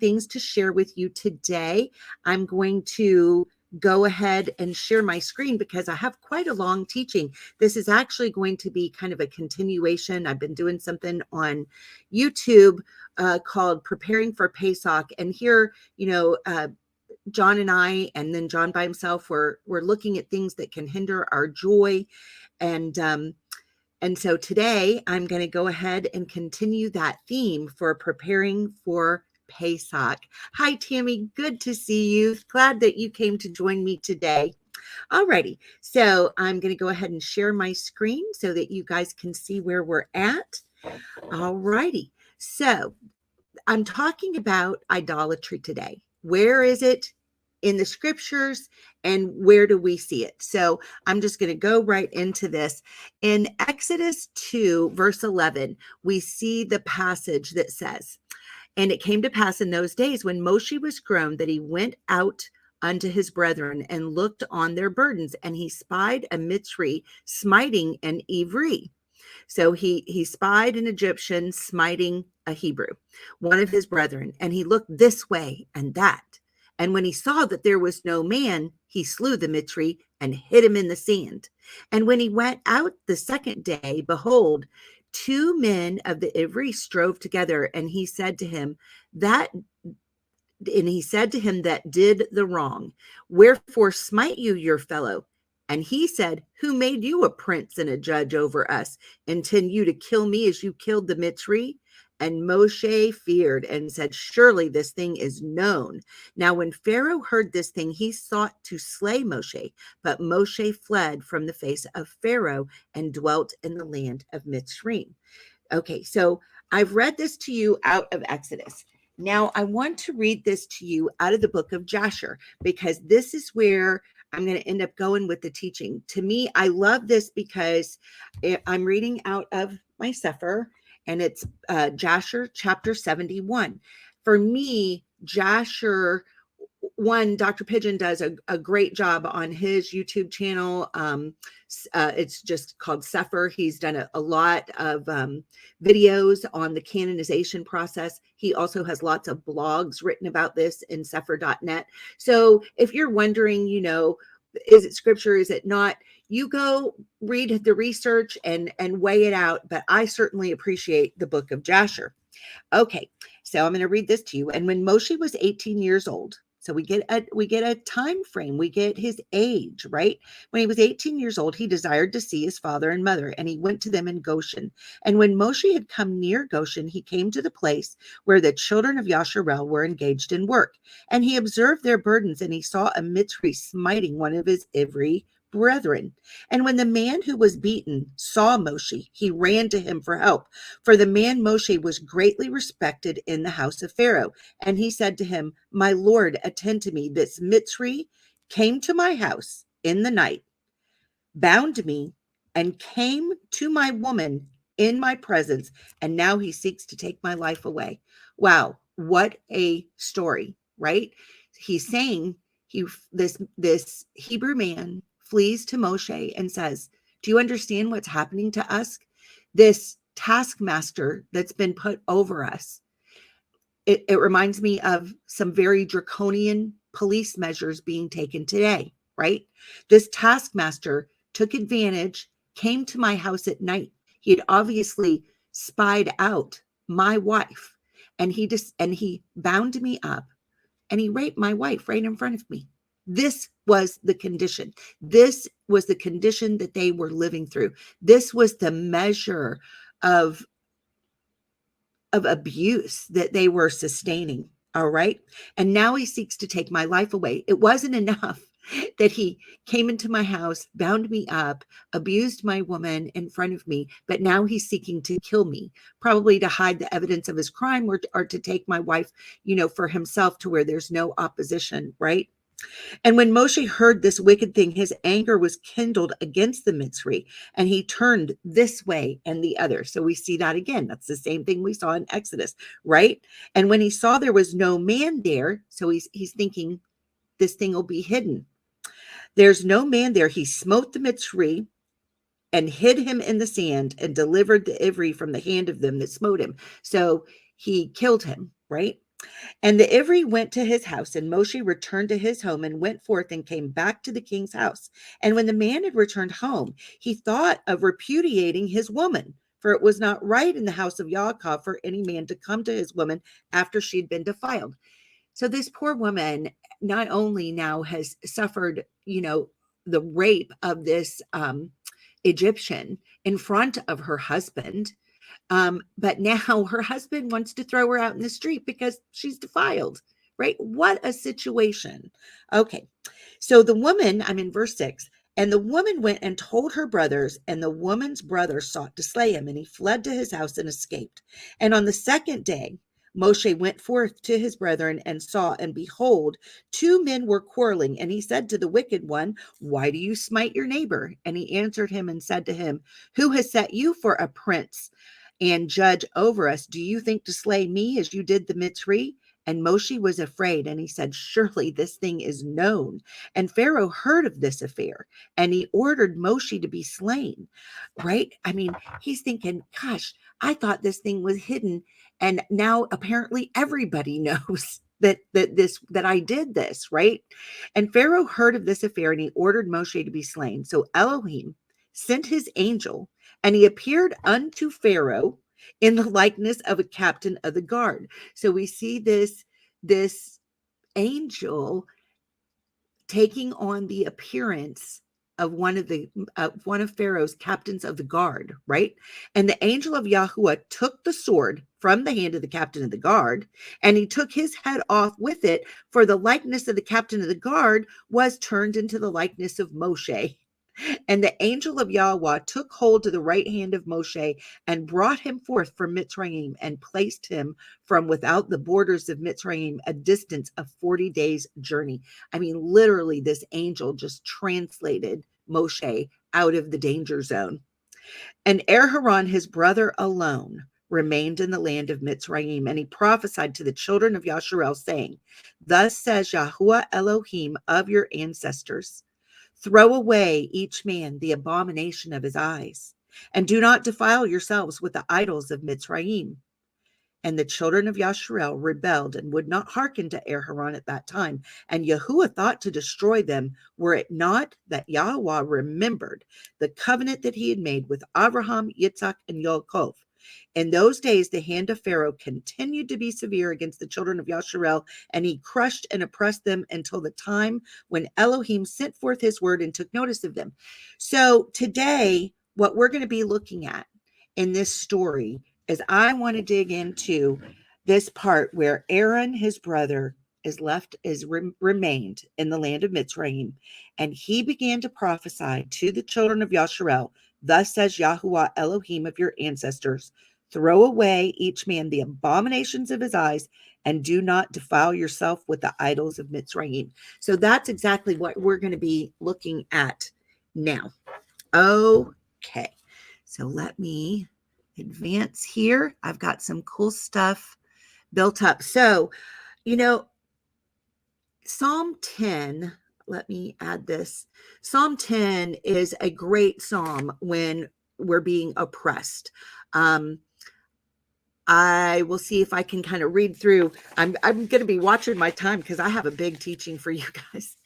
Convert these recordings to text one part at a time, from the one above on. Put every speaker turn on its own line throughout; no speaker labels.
things to share with you today. I'm going to go ahead and share my screen because I have quite a long teaching. This is actually going to be kind of a continuation. I've been doing something on YouTube called Preparing for Pesach. And here, John and I, and then John by himself, we're looking at things that can hinder our joy. And so today I'm going to go ahead and continue that theme for preparing for Pesach. Hi, Tammy. Good to see you. Glad that you came to join me today. Alrighty. So I'm going to go ahead and share my screen so that you guys can see where we're at. Alrighty. So I'm talking about idolatry today. Where is it in the scriptures and where do we see it? So I'm just going to go right into this. In Exodus 2, verse 11, we see the passage that says, "And it came to pass in those days when Moshe was grown that he went out unto his brethren and looked on their burdens, and he spied a Mitzri smiting an Ivri." So he spied an Egyptian smiting a Hebrew, one of his brethren, and he looked this way and that. And when he saw that there was no man, he slew the Mitzri and hid him in the sand. And when he went out the second day, behold, two men of the Ivri strove together, and he said to him that did the wrong, "Wherefore smite you your fellow?" And he said, "Who made you a prince and a judge over us? Intend you to kill me as you killed the Mitzri?" And Moshe feared and said, "Surely this thing is known." Now when Pharaoh heard this thing, he sought to slay Moshe, but Moshe fled from the face of Pharaoh and dwelt in the land of Mitzrayim. Okay, so I've read this to you out of Exodus. Now I want to read this to you out of the book of Jasher, because this is where I'm going to end up going with the teaching. To me, I love this because I'm reading out of my Sefer, and it's Jasher chapter 71. For me, Jasher, one, Dr. Pigeon does a great job on his YouTube channel. It's just called Sefer. He's done a lot of videos on the canonization process. He also has lots of blogs written about this in Sefer.net. So if you're wondering, is it scripture? Is it not? You go read the research and weigh it out. But I certainly appreciate the book of Jasher. Okay, so I'm going to read this to you. And when Moshe was 18 years old, so we get a time frame, we get his age, right? When he was 18 years old, he desired to see his father and mother, and he went to them in Goshen. And when Moshe had come near Goshen, he came to the place where the children of Yasharel were engaged in work. And he observed their burdens, and he saw a Mitzri smiting one of his Ivri brethren. And when the man who was beaten saw Moshe, he ran to him for help. For the man Moshe was greatly respected in the house of Pharaoh. And he said to him, "My Lord, attend to me. This Mitzri came to my house in the night, bound me, and came to my woman in my presence, and now he seeks to take my life away." Wow, what a story, right? He's saying this Hebrew man flees to Moshe and says, "Do you understand what's happening to us? This taskmaster that's been put over us." It reminds me of some very draconian police measures being taken today, right? This taskmaster took advantage, came to my house at night. He had obviously spied out my wife, and he bound me up, and he raped my wife right in front of me. This was the condition. This was the condition that they were living through. This was the measure of abuse that they were sustaining. All right. And now he seeks to take my life away. It wasn't enough that he came into my house, bound me up, abused my woman in front of me, but now he's seeking to kill me, probably to hide the evidence of his crime or to take my wife, for himself, to where there's no opposition, right? And when Moshe heard this wicked thing, his anger was kindled against the Mitzri, and he turned this way and the other. So we see that again. That's the same thing we saw in Exodus, right? And when he saw there was no man there, so he's thinking this thing will be hidden. There's no man there. He smote the Mitzri and hid him in the sand and delivered the Ivri from the hand of them that smote him. So he killed him, right? And the Ivri went to his house, and Moshe returned to his home and went forth and came back to the king's house. And when the man had returned home, he thought of repudiating his woman, for it was not right in the house of Yaakov for any man to come to his woman after she'd been defiled. So this poor woman not only now has suffered, the rape of this Egyptian in front of her husband, but now her husband wants to throw her out in the street because she's defiled, right? What a situation. Okay. So the woman, I'm in verse 6, and the woman went and told her brothers, and the woman's brother sought to slay him, and he fled to his house and escaped. And on the second day, Moshe went forth to his brethren and saw, and behold, two men were quarreling. And he said to the wicked one, why do you smite your neighbor? And he answered him and said to him, who has set you for a prince and judge over us? Do you think to slay me as you did the Mitzri? And Moshe was afraid, and he said, surely this thing is known. And Pharaoh heard of this affair, and he ordered Moshe to be slain, right? I mean, he's thinking, gosh, I thought this thing was hidden, and now apparently everybody knows that I did this, right? And Pharaoh heard of this affair, and he ordered Moshe to be slain. So Elohim sent his angel, and he appeared unto Pharaoh in the likeness of a captain of the guard. So we see this angel taking on the appearance of one of Pharaoh's captains of the guard, right? And the angel of Yahuah took the sword from the hand of the captain of the guard, and he took his head off with it, for the likeness of the captain of the guard was turned into the likeness of Moshe. And the angel of Yahuah took hold to the right hand of Moshe and brought him forth from Mitzrayim and placed him from without the borders of Mitzrayim, a distance of 40 days' journey. I mean, literally, this angel just translated Moshe out of the danger zone. And Haran, his brother, alone remained in the land of Mitzrayim, and he prophesied to the children of Yasharel, saying, thus says Yahuah Elohim of your ancestors, throw away each man the abomination of his eyes, and do not defile yourselves with the idols of Mitzrayim. And the children of Yasharel rebelled and would not hearken to Haran at that time. And Yahuah thought to destroy them, were it not that Yahuah remembered the covenant that he had made with Abraham, Yitzhak, and Yaakov. In those days, the hand of Pharaoh continued to be severe against the children of Yasharel, and he crushed and oppressed them until the time when Elohim sent forth his word and took notice of them. So today, what we're going to be looking at in this story is I want to dig into this part where Aaron, his brother, remained in the land of Mitzrayim, and he began to prophesy to the children of Yasharel. Thus says Yahuah Elohim of your ancestors, throw away each man the abominations of his eyes, and do not defile yourself with the idols of Mitzrayim. So that's exactly what we're going to be looking at now. Okay, so let me advance here. I've got some cool stuff built up. So, Psalm 10, let me add this. Psalm 10 is a great psalm when we're being oppressed. I will see if I can kind of read through. I'm going to be watching my time because I have a big teaching for you guys.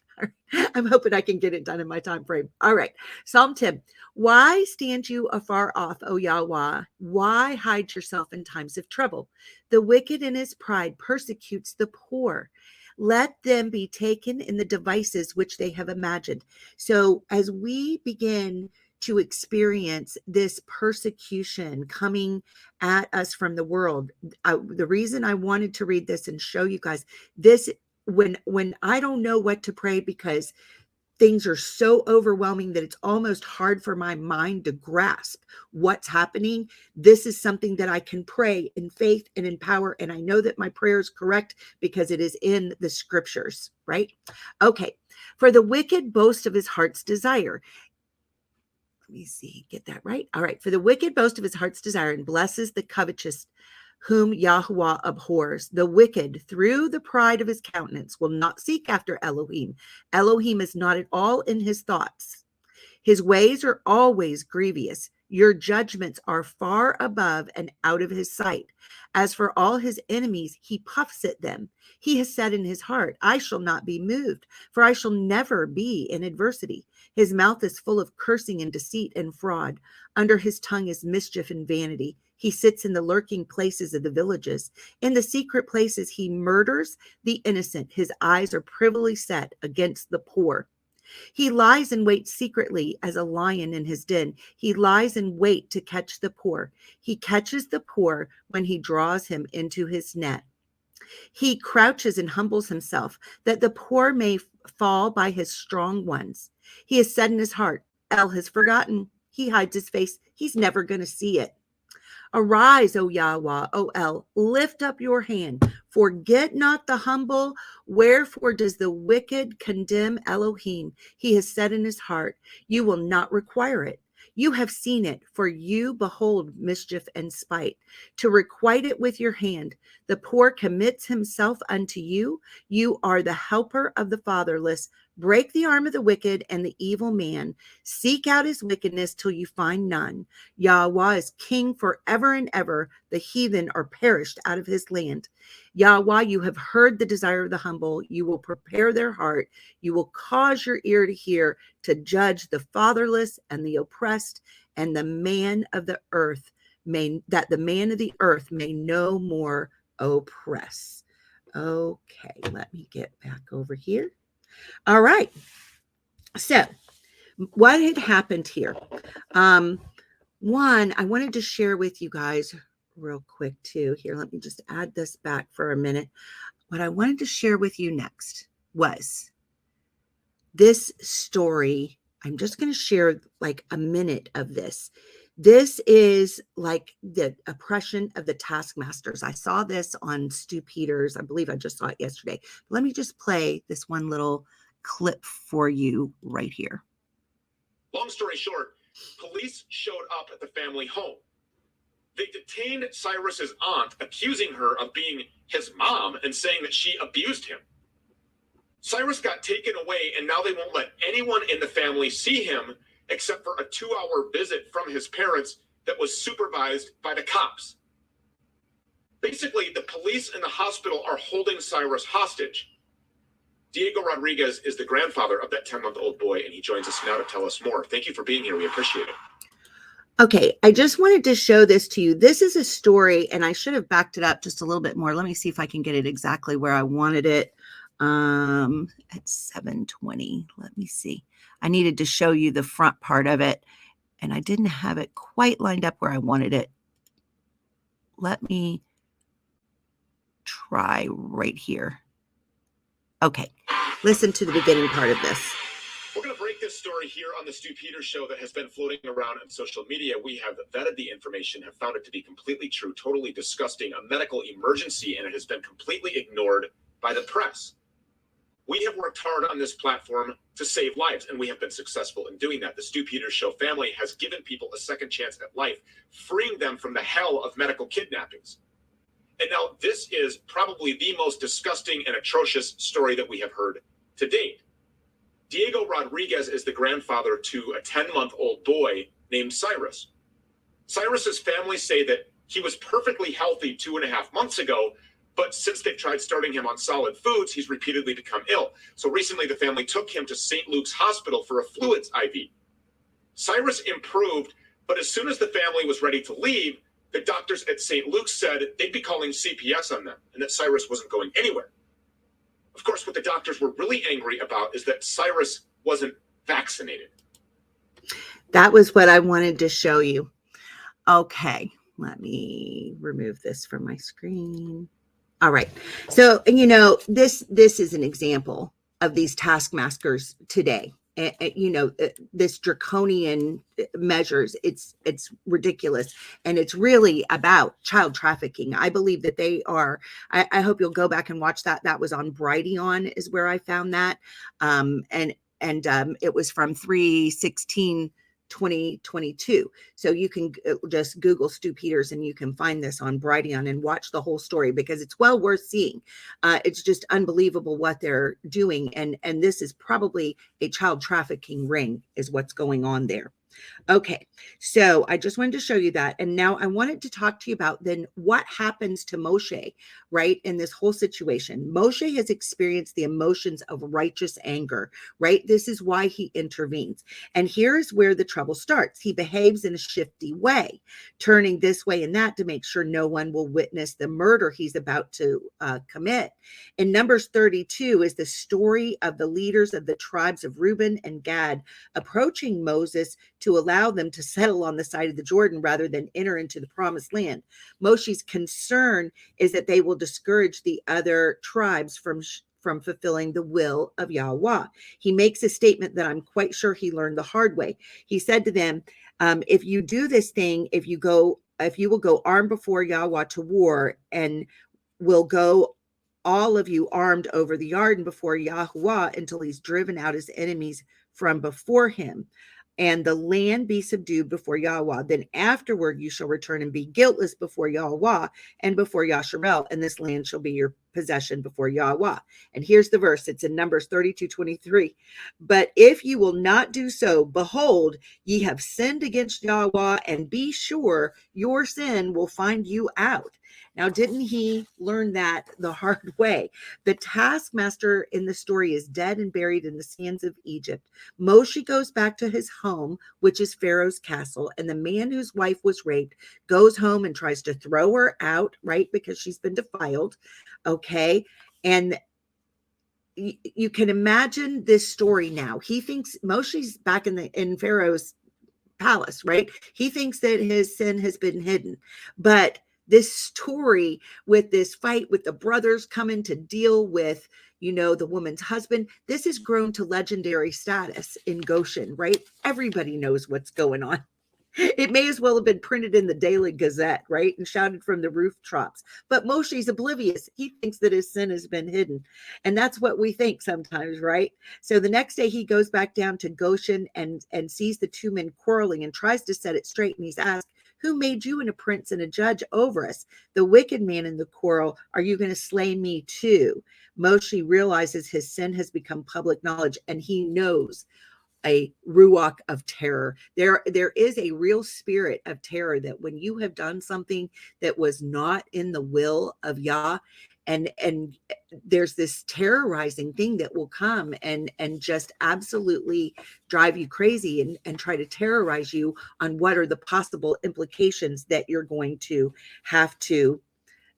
I'm hoping I can get it done in my time frame. All right. Psalm 10. Why stand you afar off, O Yahuah? Why hide yourself in times of trouble? The wicked in his pride persecutes the poor. Let them be taken in the devices which they have imagined. So as we begin to experience this persecution coming at us from the world, the reason I wanted to read this and show you guys this, when I don't know what to pray because things are so overwhelming that it's almost hard for my mind to grasp what's happening, this is something that I can pray in faith and in power. And I know that my prayer is correct because it is in the scriptures, right? Okay. For the wicked boast of his heart's desire. Let me see, get that right. All right. For the wicked boast of his heart's desire and blesses the covetous, whom Yahuah abhors. The wicked, through the pride of his countenance, will not seek after Elohim. Elohim is not at all in his thoughts. His ways are always grievous. Your judgments are far above and out of his sight. As for all his enemies, he puffs at them. He has said in his heart, I shall not be moved, for I shall never be in adversity. His mouth is full of cursing and deceit and fraud. Under his tongue is mischief and vanity. He sits in the lurking places of the villages. In the secret places, he murders the innocent. His eyes are privily set against the poor. He lies in wait secretly as a lion in his den. He lies in wait to catch the poor. He catches the poor when he draws him into his net. He crouches and humbles himself that the poor may fall by his strong ones. He has said in his heart, El has forgotten. He hides his face. He's never going to see it. Arise, O Yahuah, O El, lift up your hand. Forget not the humble. Wherefore does the wicked condemn Elohim? He has said in his heart, you will not require it. You have seen it, for you behold mischief and spite. To requite it with your hand, the poor commits himself unto you. You are the helper of the fatherless. Break the arm of the wicked and the evil man. Seek out his wickedness till you find none. Yahuah is king forever and ever. The heathen are perished out of his land. Yahuah, you have heard the desire of the humble. You will prepare their heart. You will cause your ear to hear, to judge the fatherless and the oppressed, and the man of the earth that the man of the earth may no more oppress. Okay, let me get back over here. All right. So what had happened here? One, I wanted to share with you guys real quick too. Here, let me just add this back for a minute. What I wanted to share with you next was this story. I'm just going to share like a minute of this. This is like the oppression of the taskmasters. I saw this on Stu Peters. I believe I just saw it yesterday. Let me just play this one little clip for you right here.
Long story short, police showed up at the family home. They detained Cyrus's aunt, accusing her of being his mom and saying that she abused him. Cyrus got taken away, and now they won't let anyone in the family see him except for a 2-hour visit from his parents that was supervised by the cops. Basically, the police and the hospital are holding Cyrus hostage. Diego Rodriguez is the grandfather of that 10-month-old boy, and he joins us now to tell us more. Thank you for being here. We appreciate it.
Okay, I just wanted to show this to you. This is a story, and I should have backed it up just a little bit more. Let me see if I can get it exactly where I wanted it. At 7:20. Let me see. I needed to show you the front part of it, and I didn't have it quite lined up where I wanted it. Let me try right here. Okay, listen to the beginning part of this.
We're going to break this story here on the Stu Peters Show that has been floating around on social media. We have vetted the information, have found it to be completely true, totally disgusting, a medical emergency, and it has been completely ignored by the press. We have worked hard on this platform to save lives, and we have been successful in doing that. The Stu Peters Show family has given people a second chance at life, freeing them from the hell of medical kidnappings. And now this is probably the most disgusting and atrocious story that we have heard to date. Diego Rodriguez is the grandfather to a 10-month-old boy named Cyrus. Cyrus's family say that he was perfectly healthy 2.5 months ago, but since they've tried starting him on solid foods, he's repeatedly become ill. So recently the family took him to St. Luke's Hospital for a fluids IV. Cyrus improved, but as soon as the family was ready to leave, the doctors at St. Luke's said they'd be calling CPS on them and that Cyrus wasn't going anywhere. Of course, what the doctors were really angry about is that Cyrus wasn't vaccinated.
That was what I wanted to show you. Okay, let me remove this from my screen. All right. So, you know, this is an example of these taskmasters today. You know, this draconian measures, it's ridiculous. And it's really about child trafficking. I believe that they are, I hope you'll go back and watch that. That was on Brighteon is where I found that. And it was from 3/16/2022. So you can just Google Stu Peters and you can find this on Brighteon and watch the whole story because it's well worth seeing. It's just unbelievable what they're doing. And this is probably a child trafficking ring is what's going on there. Okay, so I just wanted to show you that. And now I wanted to talk to you about then what happens to Moshe, right, in this whole situation. Moshe has experienced the emotions of righteous anger, right? This is why he intervenes. And here's where the trouble starts. He behaves in a shifty way, turning this way and that to make sure no one will witness the murder he's about to commit. In Numbers 32 is the story of the leaders of the tribes of Reuben and Gad approaching Moses to allow them to settle on the side of the Jordan rather than enter into the promised land. Moshe's concern is that they will discourage the other tribes from fulfilling the will of Yahuah. He makes a statement that I'm quite sure he learned the hard way. He said to them, if you do this thing, if you will go armed before Yahuah to war, and will go all of you armed over the Yarden before Yahuah until he's driven out his enemies from before him, and the land be subdued before Yahuah. Then afterward you shall return and be guiltless before Yahuah and before Yasharel, and this land shall be your possession before Yahuah. And here's the verse. It's in Numbers 32:23. But if you will not do so, behold, ye have sinned against Yahuah, and be sure your sin will find you out. Now, didn't he learn that the hard way? The taskmaster in the story is dead and buried in the sands of Egypt. Moshe goes back to his home, which is Pharaoh's castle, and the man whose wife was raped goes home and tries to throw her out, right? Because she's been defiled. Okay. And you can imagine this story now. He thinks Moshe's back in Pharaoh's palace, right? He thinks that his sin has been hidden. But this story with this fight with the brothers coming to deal with, the woman's husband, this has grown to legendary status in Goshen, right? Everybody knows what's going on. It may as well have been printed in the Daily Gazette, right? And shouted from the rooftops. But Moshe's oblivious. He thinks that his sin has been hidden. And that's what we think sometimes, right? So the next day he goes back down to Goshen and sees the two men quarreling and tries to set it straight. And he's asked, who made you a prince and a judge over us? The wicked man in the quarrel, are you going to slay me too? Moshe realizes his sin has become public knowledge, and he knows a ruach of terror. There is a real spirit of terror that when you have done something that was not in the will of Yah, and there's this terrorizing thing that will come and just absolutely drive you crazy and try to terrorize you on what are the possible implications that you're going to have to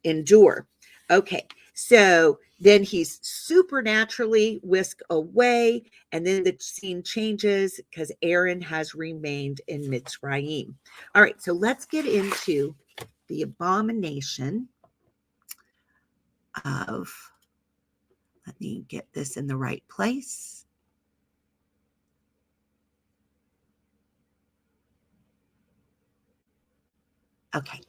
endure. Okay, so then he's supernaturally whisked away, and then the scene changes because Aaron has remained in Mitzrayim. All right, so let's get into the abomination of, let me get this in the right place. Okay.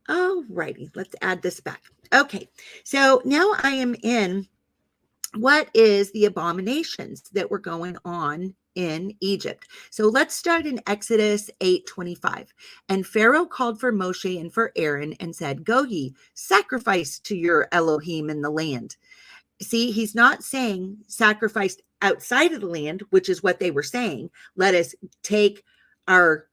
All righty, let's add this back. Okay, so now I am in what is the abominations that were going on in Egypt. So let's start in Exodus 8:25. And Pharaoh called for Moshe and for Aaron and said, go ye, sacrifice to your Elohim in the land. See, he's not saying sacrificed outside of the land, which is what they were saying. Let us take our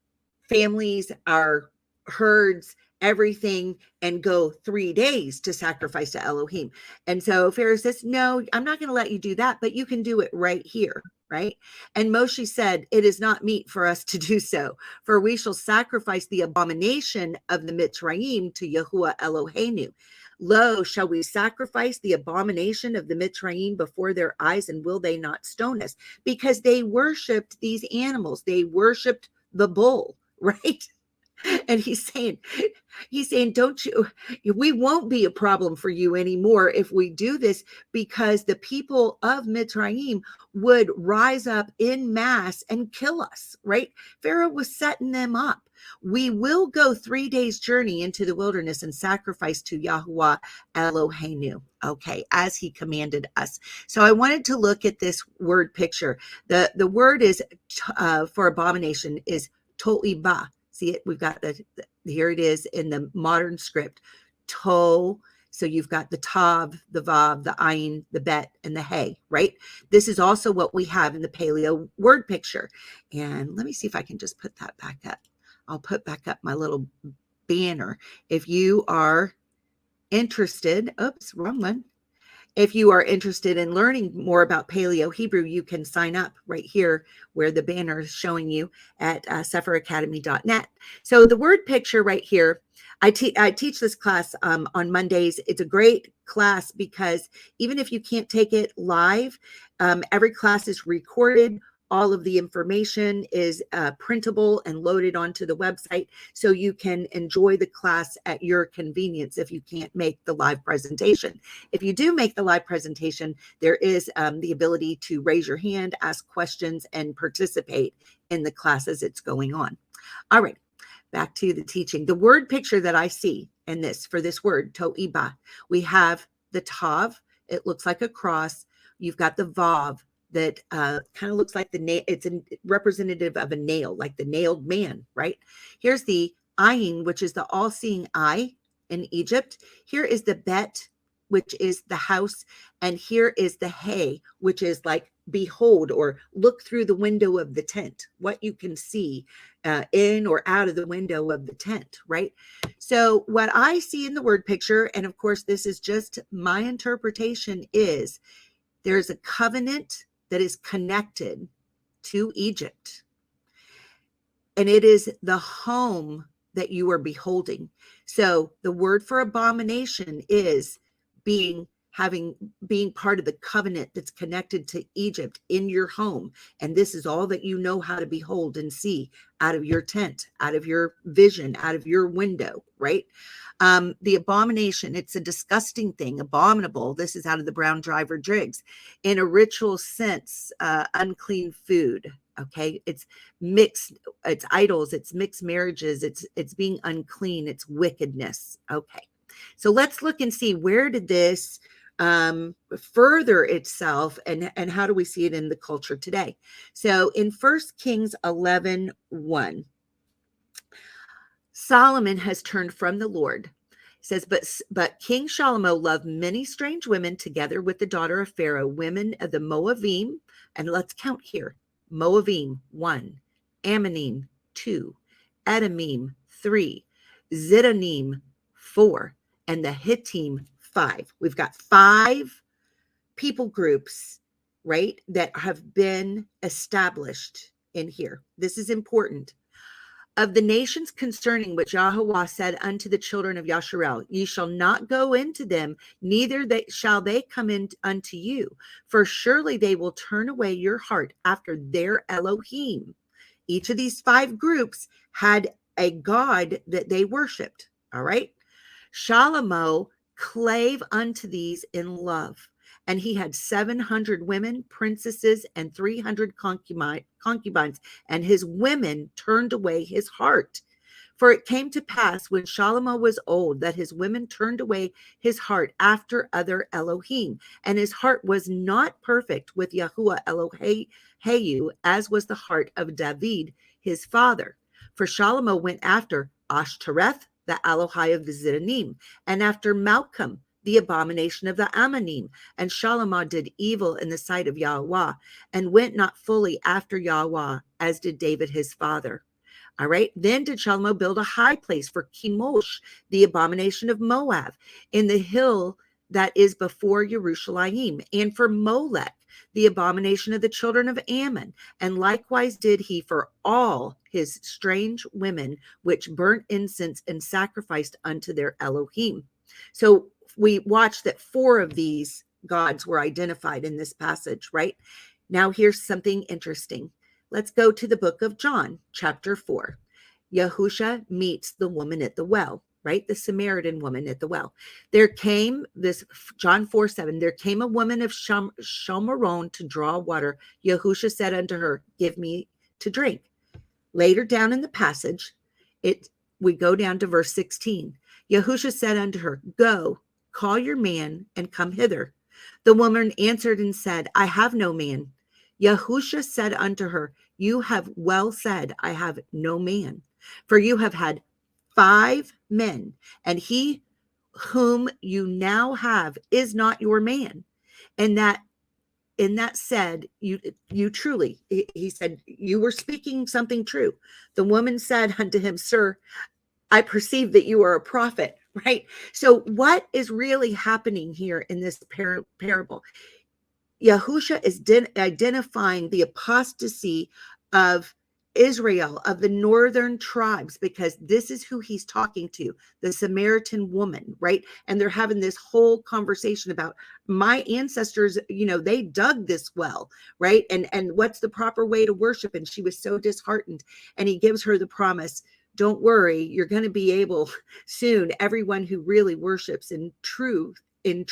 families, our herds, everything, and go 3 days to sacrifice to Elohim. And so Pharaoh says, no, I'm not going to let you do that, but you can do it right here. Right. And Moshe said, it is not meet for us to do so, for we shall sacrifice the abomination of the Mitzrayim to Yahuah Eloheinu. Lo, shall we sacrifice the abomination of the Mitzrayim before their eyes, and will they not stone us? Because they worshiped these animals. They worshiped the bull, right? And he's saying, don't you, we won't be a problem for you anymore if we do this, because the people of Mitzrayim would rise up in mass and kill us, right? Pharaoh was setting them up. We will go 3 days journey into the wilderness and sacrifice to Yahuah Eloheinu, okay, as he commanded us. So I wanted to look at this word picture. The word is for abomination is to'iba. See it? We've got here it is in the modern script. To So you've got the tav, the vav, the ayin, the bet, and the hey, right? This is also what we have in the paleo word picture. And let me see if I can just put that back up. I'll put back up my little banner. If you are interested, oops, wrong one. If you are interested in learning more about Paleo Hebrew, you can sign up right here where the banner is showing you at sephiracademy.net. So the word picture right here, I teach this class on Mondays. It's a great class because even if you can't take it live, every class is recorded. All of the information is printable and loaded onto the website, so you can enjoy the class at your convenience if you can't make the live presentation. If you do make the live presentation, there is the ability to raise your hand, ask questions, and participate in the class as it's going on. All right, back to the teaching. The word picture that I see in this, for this word, to'iba, we have the tav. It looks like a cross. You've got the vav that kind of looks like the nail. It's a representative of a nail, like the nailed man, right? Here's the ayin, which is the all-seeing eye in Egypt. Here is the bet, which is the house. And here is the hay, which is like behold or look through the window of the tent, what you can see in or out of the window of the tent, right? So what I see in the word picture, and of course this is just my interpretation, is there's a covenant that is connected to Egypt, and it is the home that you are beholding. So the word for abomination is being part of the covenant that's connected to Egypt in your home. And this is all that you know how to behold and see out of your tent, out of your vision, out of your window, right? The abomination, it's a disgusting thing, abominable. This is out of the Brown Driver Driggs. In a ritual sense, unclean food. Okay, it's mixed, it's idols, it's mixed marriages, it's being unclean, it's wickedness. Okay, so let's look and see, where did this further itself, and how do we see it in the culture today? So in 1 Kings 11:1, Solomon has turned from the Lord. It says, but King Shalomo loved many strange women together with the daughter of Pharaoh, women of the Moabim, and let's count here. Moabim, 1, Ammonim, 2, Edomim, 3, Ziddonim, 4, and the Hittim, 5. We've got 5 people groups, right, that have been established in here. This is important. Of the nations concerning which Yahuah said unto the children of Yasharel, ye shall not go into them, neither shall they come in unto you, for surely they will turn away your heart after their Elohim. Each of these 5 groups had a god that they worshiped. All right. Shalomo clave unto these in love. And he had 700 women, princesses, and 300 concubines, and his women turned away his heart. For it came to pass when Shalomo was old that his women turned away his heart after other Elohim, and his heart was not perfect with Yahuah Elohehu, as was the heart of David his father. For Shalomo went after Ashtoreth, the Elohai of the Ziddonim, and after Malcham, the abomination of the Ammonim. And Shalomo did evil in the sight of Yahuah, and went not fully after Yahuah, as did David his father. All right. Then did Shalomo build a high place for Chemosh, the abomination of Moab, in the hill that is before Jerusalem, and for Molech, the abomination of the children of Ammon. And likewise did he for all his strange women, which burnt incense and sacrificed unto their Elohim. So we watched that 4 of these gods were identified in this passage, right? Now here's something interesting. Let's go to the book of John, chapter 4. Yahusha meets the woman at the well, right? The Samaritan woman at the well. There came this, John 4:7, there came a woman of Shomaron to draw water. Yahusha said unto her, give me to drink. Later down in the passage, we go down to verse 16. Yahusha said unto her, go, call your man and come hither. The woman answered and said, I have no man. Yahusha said unto her, you have well said, I have no man. For you have had 5 men, and he whom you now have is not your man. And that said, you truly, he said, you were speaking something true. The woman said unto him, Sir, I perceive that you are a prophet, right? So what is really happening here in this parable? Yahusha is identifying the apostasy of Israel, of the northern tribes, because this is who he's talking to, the Samaritan woman, right? And they're having this whole conversation about my ancestors, they dug this well, right? And what's the proper way to worship? And she was so disheartened. And he gives her the promise, don't worry, you're going to be able soon, everyone who really worships in truth and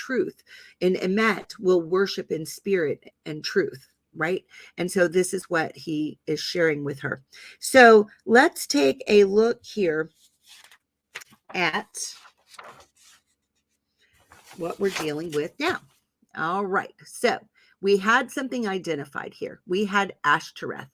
emet will worship in spirit and truth, right? And so this is what he is sharing with her. So let's take a look here at what we're dealing with now. All right, so we had something identified here. We had Ashtoreth.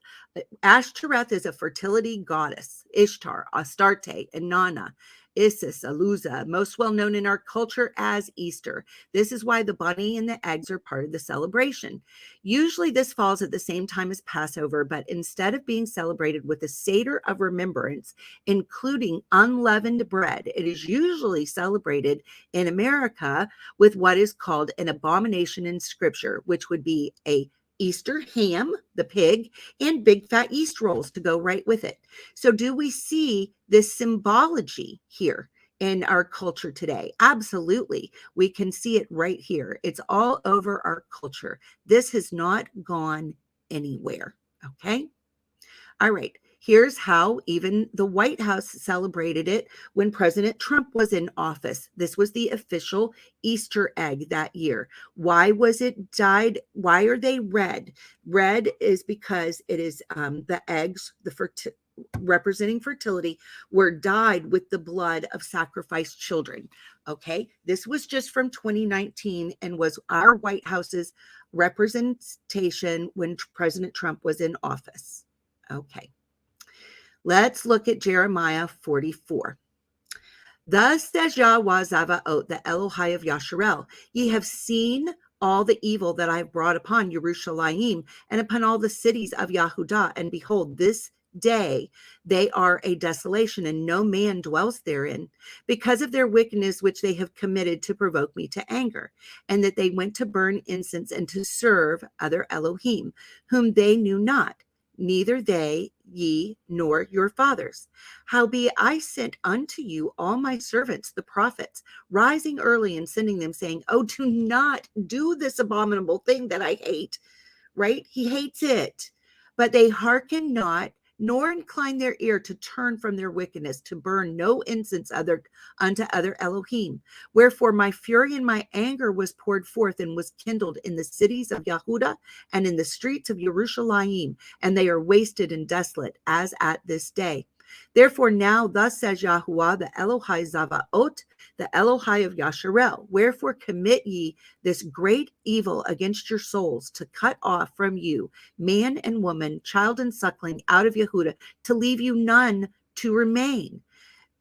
Ashtoreth is a fertility goddess. Ishtar, Astarte, Inanna, Isis, Aluza, most well known in our culture as Easter. This is why the bunny and the eggs are part of the celebration. Usually this falls at the same time as Passover, but instead of being celebrated with a Seder of remembrance, including unleavened bread, it is usually celebrated in America with what is called an abomination in Scripture, which would be a Easter ham, the pig, and big fat yeast rolls to go right with it. So do we see this symbology here in our culture today? Absolutely. We can see it right here. It's all over our culture. This has not gone anywhere. Okay. All right. Here's how even the White House celebrated it when President Trump was in office. This was the official Easter egg that year. Why was it dyed? Why are they red? Red is because it is the eggs, representing fertility, were dyed with the blood of sacrificed children. Okay. This was just from 2019 and was our White House's representation when President Trump was in office. Okay. Let's look at Jeremiah 44. Thus says Yahuah Zavaot, the Elohai of Yasharel, ye have seen all the evil that I have brought upon Yerushalayim and upon all the cities of Yahudah, and behold, this day they are a desolation, and no man dwells therein, because of their wickedness which they have committed to provoke me to anger, and that they went to burn incense and to serve other Elohim, whom they knew not, neither they, ye, nor your fathers. Howbeit I sent unto you all my servants, the prophets, rising early and sending them, saying, oh, do not do this abominable thing that I hate, right? He hates it. But they hearken not, nor incline their ear to turn from their wickedness, to burn no incense unto other Elohim. Wherefore my fury and my anger was poured forth and was kindled in the cities of Yahudah and in the streets of Yerushalayim, and they are wasted and desolate as at this day. Therefore now thus says Yahuah, the Elohai Zavaot, the Elohai of Yasharel, wherefore commit ye this great evil against your souls, to cut off from you man and woman, child and suckling out of Yehudah, to leave you none to remain,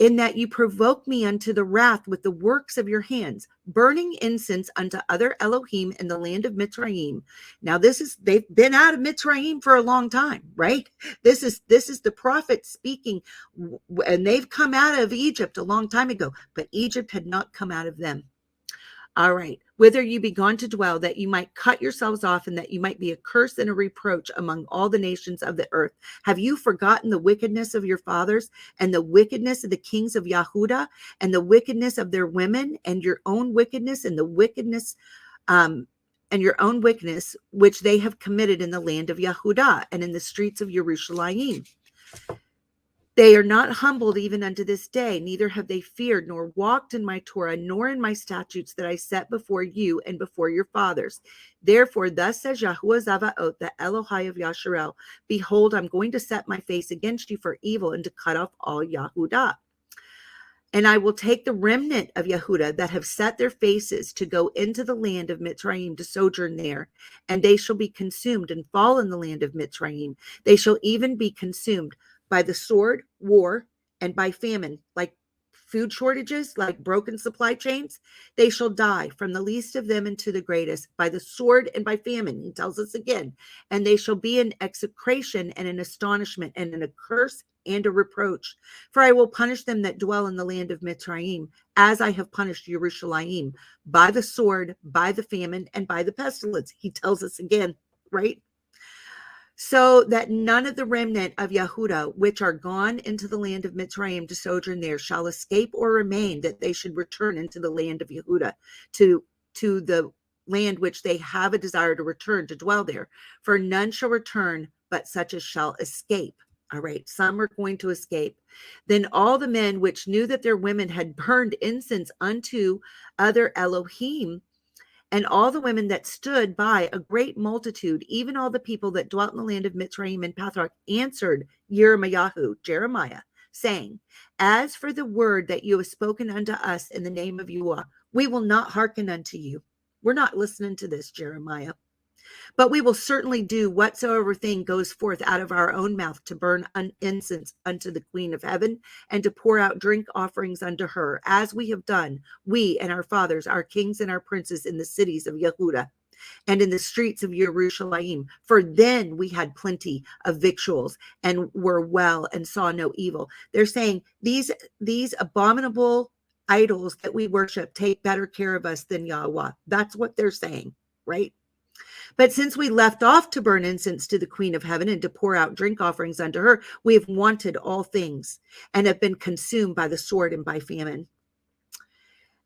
in that you provoke me unto the wrath with the works of your hands, burning incense unto other Elohim in the land of Mitzrayim. Now they've been out of Mitzrayim for a long time, right? This is the prophet speaking, and they've come out of Egypt a long time ago, but Egypt had not come out of them. All right. Whither you be gone to dwell, that you might cut yourselves off, and that you might be a curse and a reproach among all the nations of the earth. Have you forgotten the wickedness of your fathers, and the wickedness of the kings of Yahudah, and the wickedness of their women, and your own wickedness, and the wickedness, which they have committed in the land of Yahudah and in the streets of Yerushalayim? They are not humbled even unto this day, neither have they feared, nor walked in my Torah, nor in my statutes that I set before you and before your fathers. Therefore, thus says Yahuah Zavaot, the Elohai of Yasharel, behold, I'm going to set my face against you for evil, and to cut off all Yahudah. And I will take the remnant of Yehudah that have set their faces to go into the land of Mitzrayim to sojourn there, and they shall be consumed and fall in the land of Mitzrayim. They shall even be consumed by the sword, war, and by famine, like food shortages, like broken supply chains, they shall die from the least of them into the greatest by the sword and by famine. He tells us again, and they shall be an execration and an astonishment and an curse and a reproach. For I will punish them that dwell in the land of Mitzrayim, as I have punished Jerusalem, by the sword, by the famine, and by the pestilence. He tells us again, right? So that none of the remnant of Yahudah, which are gone into the land of Mitzrayim to sojourn there, shall escape or remain, that they should return into the land of Yahudah, to the land which they have a desire to return, to dwell there. For none shall return, but such as shall escape. All right, some are going to escape. Then all the men which knew that their women had burned incense unto other Elohim, and all the women that stood by, a great multitude, even all the people that dwelt in the land of Mitzrayim and Pathroth, answered Jeremiah, saying, as for the word that you have spoken unto us in the name of Yahuah, we will not hearken unto you. We're not listening to this, Jeremiah. But we will certainly do whatsoever thing goes forth out of our own mouth, to burn incense unto the Queen of Heaven, and to pour out drink offerings unto her, as we have done, we and our fathers, our kings and our princes, in the cities of Yahudah and in the streets of Jerusalem. For then we had plenty of victuals and were well and saw no evil. They're saying these abominable idols that we worship take better care of us than Yahuah. That's what they're saying, right? But since we left off to burn incense to the Queen of Heaven and to pour out drink offerings unto her, we have wanted all things and have been consumed by the sword and by famine.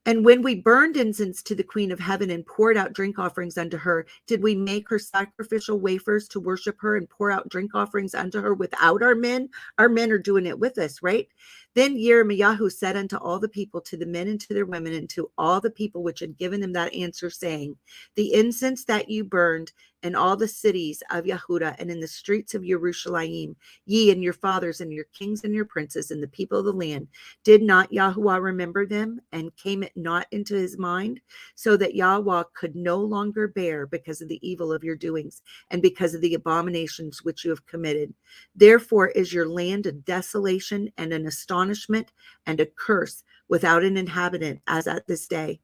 And when we burned incense to the Queen of Heaven and poured out drink offerings unto her, did we make her sacrificial wafers to worship her and pour out drink offerings unto her without our men? Our men are doing it with us, right? Then Jeremiah said unto all the people, to the men and to their women, and to all the people which had given him that answer, saying, the incense that you burned in all the cities of Yahudah and in the streets of Jerusalem, ye and your fathers and your kings and your princes and the people of the land, did not Yahuah remember them, and came it not into his mind, so that Yahuah could no longer bear because of the evil of your doings and because of the abominations which you have committed? Therefore is your land a desolation and an astonishment and a curse, without an inhabitant, as at this day,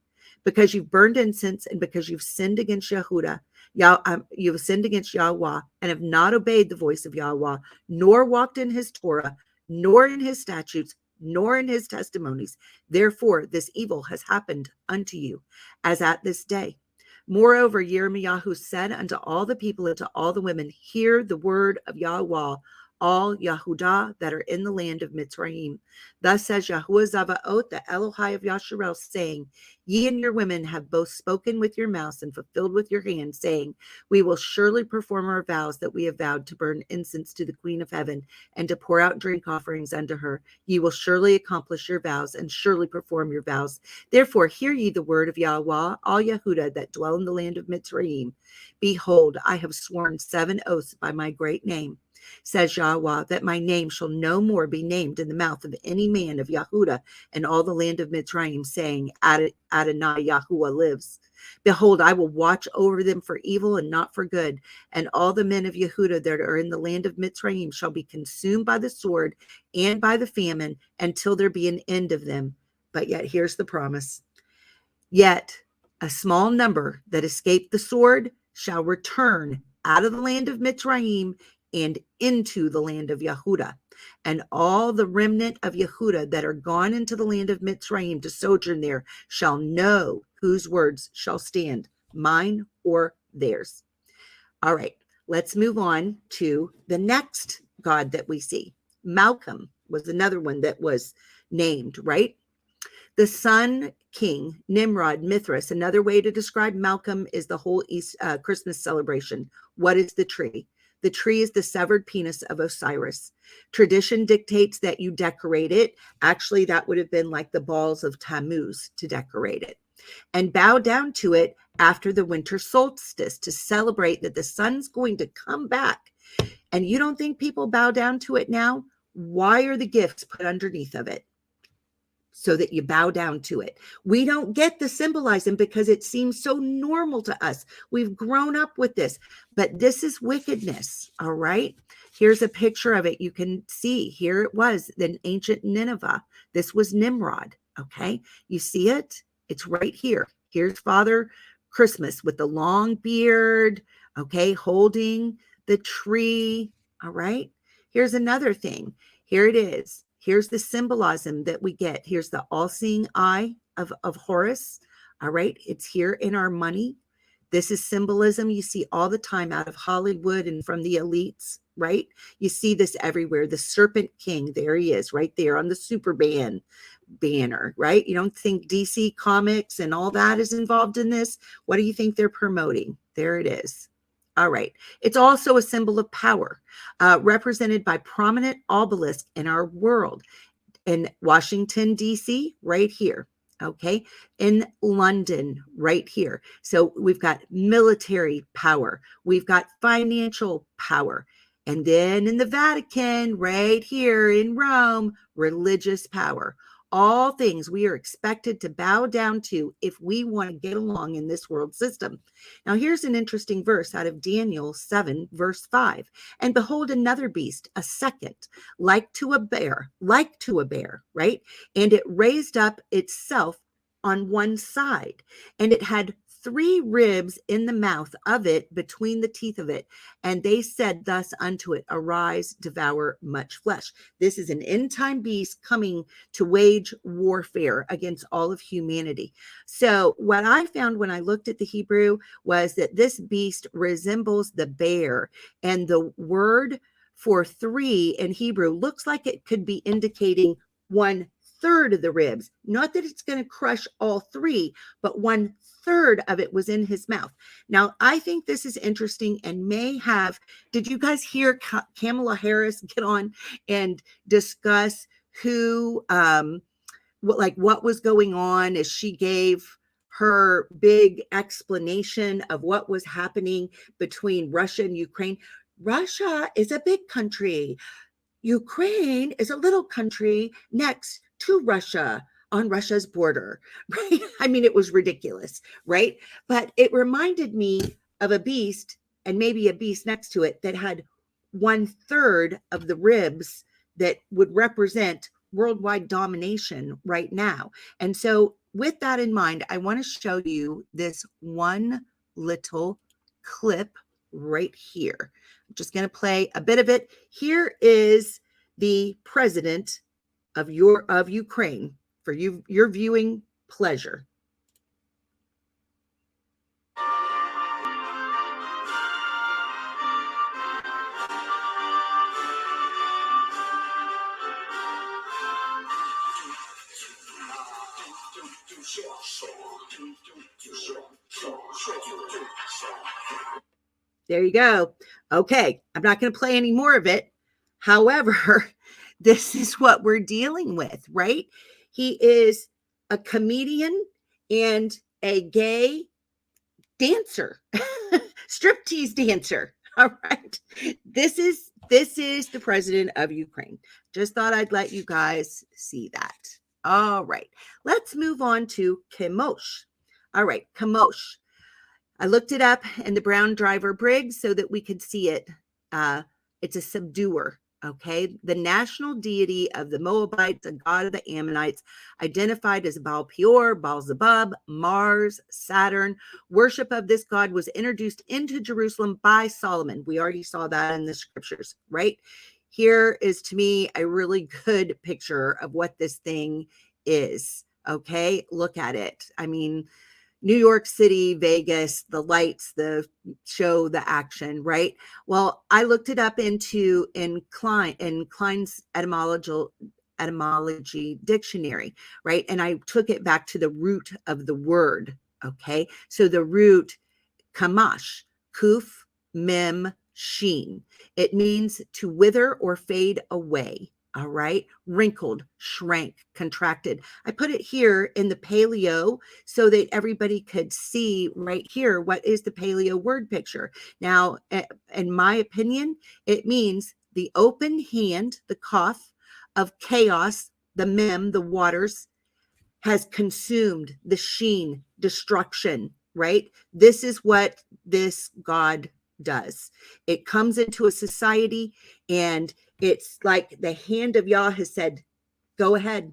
because you've burned incense and because you've sinned against Yahudah. You have sinned against Yahuah and have not obeyed the voice of Yahuah, nor walked in his Torah, nor in his statutes, nor in his testimonies. Therefore, this evil has happened unto you, as at this day. Moreover, Jeremiah said unto all the people and to all the women, hear the word of Yahuah, all Yahudah that are in the land of Mitzrayim. Thus says Yahuah Zavaot, the Elohai of Yasharel, saying, ye and your women have both spoken with your mouths and fulfilled with your hand, saying, we will surely perform our vows that we have vowed, to burn incense to the Queen of Heaven and to pour out drink offerings unto her. Ye will surely accomplish your vows and surely perform your vows. Therefore hear ye the word of Yahuah, all Yahudah that dwell in the land of Mitzrayim. Behold, I have sworn 7 oaths by my great name, says Yahuah, that my name shall no more be named in the mouth of any man of Yahudah and all the land of Mitzrayim, saying, Adonai Yahuah lives. Behold, I will watch over them for evil and not for good, and all the men of Yahudah that are in the land of Mitzrayim shall be consumed by the sword and by the famine, until there be an end of them. But yet here's the promise. Yet a small number that escape the sword shall return out of the land of Mitzrayim and into the land of Yahudah. And all the remnant of Yahudah that are gone into the land of Mitzrayim to sojourn there shall know whose words shall stand, mine or theirs. All right, let's move on to the next god that we see. Malcolm was another one that was named, right? The Sun King, Nimrod, Mithras. Another way to describe Malcolm is the whole Christmas celebration. What is the tree? The tree is the severed penis of Osiris. Tradition dictates that you decorate it. Actually, that would have been like the balls of Tammuz to decorate it. And bow down to it after the winter solstice to celebrate that the sun's going to come back. And you don't think people bow down to it now? Why are the gifts put underneath of it? so that you bow down to it. We don't get the symbolism because it seems so normal to us. We've grown up with this, but this is wickedness, all right? Here's a picture of it. You can see here it was in ancient Nineveh. This was Nimrod, okay? You see it? It's right here. Here's Father Christmas with the long beard, okay, holding the tree, all right? Here's another thing. Here it is. Here's the symbolism that we get. Here's the all-seeing eye of Horus, all right? It's here in our money. This is symbolism you see all the time out of Hollywood and from the elites, right? You see this everywhere. The Serpent King, there he is, right there on the Superman banner, right? You don't think DC Comics and all that is involved in this? What do you think they're promoting? There it is. All right. It's also a symbol of power, represented by prominent obelisk in our world. In Washington, D.C., right here. Okay. In London, right here. So we've got military power. We've got financial power. And then in the Vatican, right here in Rome, religious power. All things we are expected to bow down to if we want to get along in this world system. Now, here's an interesting verse out of Daniel 7, verse 5. And behold, another beast, a second, like to a bear, right? And it raised up itself on one side, and it had 3 ribs in the mouth of it, between the teeth of it. And they said thus unto it, arise, devour much flesh. This is an end time beast coming to wage warfare against all of humanity. So what I found when I looked at the Hebrew was that this beast resembles the bear, and the word for 3 in Hebrew looks like it could be indicating 1/3 of the ribs. Not that it's going to crush all 3, but 1/3 of it was in his mouth. Now, I think this is interesting and may have, did you guys hear Kamala Harris get on and discuss who, what was going on as she gave her big explanation of what was happening between Russia and Ukraine? Russia is a big country. Ukraine is a little country next to Russia on Russia's border, right? I mean, it was ridiculous, right? But it reminded me of a beast, and maybe a beast next to it, that had 1/3 of the ribs that would represent worldwide domination right now. And so with that in mind, I want to show you this one little clip right here. I'm just going to play a bit of it. Here is the president of Ukraine for your viewing pleasure. There you go. Okay, I'm not going to play any more of it. However, this is what we're dealing with, right? He is a comedian and a gay dancer, striptease dancer. All right. This is the president of Ukraine. Just thought I'd let you guys see that. All right. Let's move on to Chemosh. All right, Chemosh. I looked it up in the Brown Driver Briggs so that we could see it. It's a subduer, okay? The national deity of the Moabites, a god of the Ammonites, identified as Baal Peor, Baal Zebub, Mars, Saturn. Worship of this god was introduced into Jerusalem by Solomon. We already saw that in the scriptures, right? Here is, to me, a really good picture of what this thing is, okay? Look at it. I mean, New York City, Vegas, the lights, the show, the action, right? Well, I looked it up in Klein's etymology dictionary, right? And I took it back to the root of the word, okay? So the root, kamash, kuf, mem, sheen. It means to wither or fade away. All right. Wrinkled, shrank, contracted. I put it here in the paleo so that everybody could see right here what is the paleo word picture. Now, in my opinion, it means the open hand, the cough of chaos, the mem, the waters, has consumed the sheen, destruction, right? This is what this God does. It comes into a society, and it's like the hand of Yah has said, go ahead,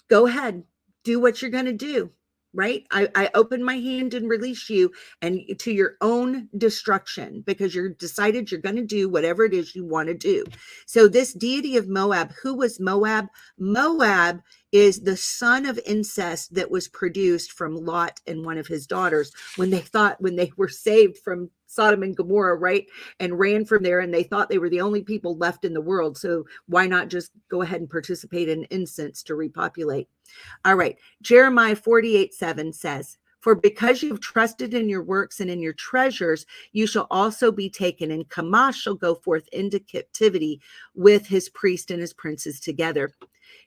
do what you're going to do, right? I open my hand and release you and to your own destruction, because you're decided you're going to do whatever it is you want to do. So this deity of Moab, who was Moab? Moab is the son of incest that was produced from Lot and one of his daughters when they were saved from Sodom and Gomorrah, right? And ran from there, and they thought they were the only people left in the world. So why not just go ahead and participate in incense to repopulate? All right. Jeremiah 48:7 says, for because you have trusted in your works and in your treasures, you shall also be taken, and Chemosh shall go forth into captivity with his priests and his princes together.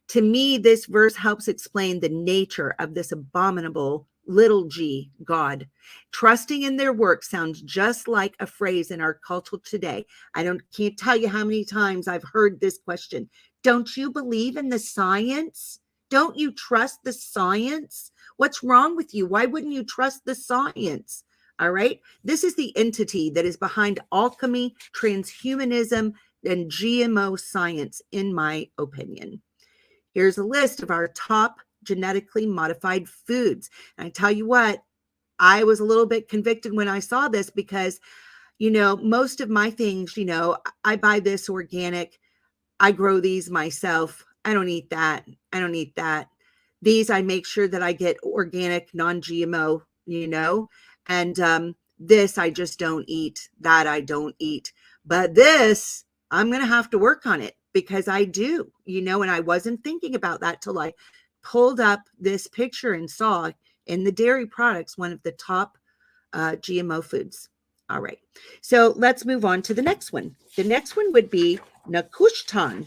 To me, this verse helps explain the nature of this abominable little g God. Trusting in their work sounds just like a phrase in our culture today. Can't tell you how many times I've heard this question. Don't you believe in the science? Don't you trust the science? What's wrong with you? Why wouldn't you trust the science? All right. This is the entity that is behind alchemy, transhumanism, and GMO science, in my opinion. Here's a list of our top genetically modified foods. And I tell you what, I was a little bit convicted when I saw this, because, most of my things, I buy this organic. I grow these myself. I don't eat that. I don't eat that. These, I make sure that I get organic, non-GMO, and this I just don't eat. That I don't eat. But this, I'm going to have to work on it, because I do, and I wasn't thinking about that till I pulled up this picture and saw in the dairy products one of the top GMO foods. All right. So let's move on to the next one. The next one would be Nehushtan.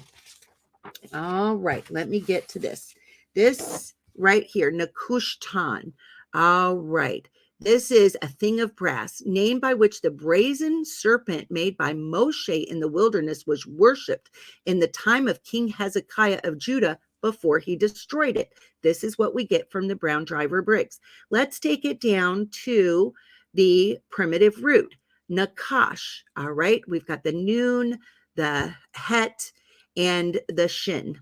All right. Let me get to this. This right here, Nehushtan. All right. This is a thing of brass, name by which the brazen serpent made by Moshe in the wilderness was worshipped in the time of King Hezekiah of Judah before he destroyed it. This is what we get from the Brown Driver Briggs. Let's take it down to the primitive root, Nakash. All right. We've got the noon, the het, and the shin.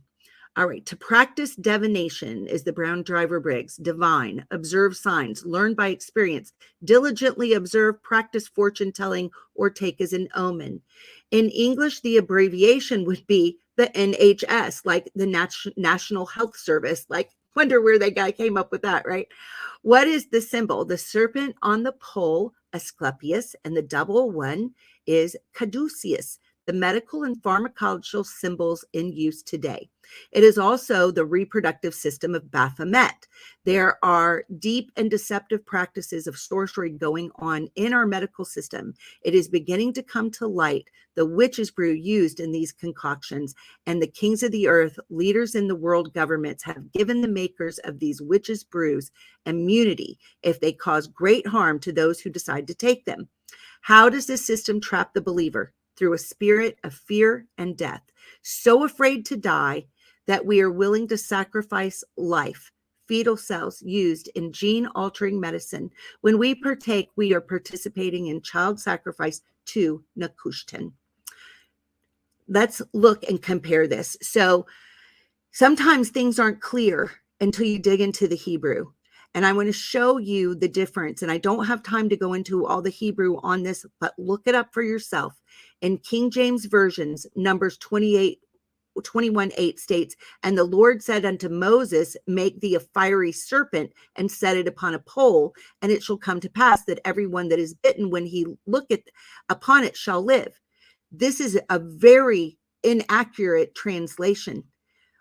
All right. To practice divination is the Brown Driver Briggs. Divine, observe signs, learn by experience, diligently observe, practice fortune telling, or take as an omen. In English, the abbreviation would be the NHS, like the National Health Service. Like, wonder where that guy came up with that, right? What is the symbol? The serpent on the pole, Asclepius, and the double one is caduceus, the medical and pharmacological symbols in use today. It is also the reproductive system of Baphomet. There are deep and deceptive practices of sorcery going on in our medical system. It is beginning to come to light the witch's brew used in these concoctions, and the kings of the earth, leaders in the world governments, have given the makers of these witches' brews immunity if they cause great harm to those who decide to take them. How does this system trap the believer? Through a spirit of fear and death, so afraid to die that we are willing to sacrifice life, fetal cells used in gene-altering medicine. When we partake, we are participating in child sacrifice to Nehushtan. Let's look and compare this. So sometimes things aren't clear until you dig into the Hebrew. And I want to show you the difference. And I don't have time to go into all the Hebrew on this, but look it up for yourself. In King James versions, Numbers 21:8 states, and the Lord said unto Moses, make thee a fiery serpent and set it upon a pole, and it shall come to pass that everyone that is bitten when he looketh upon it shall live. This is a very inaccurate translation.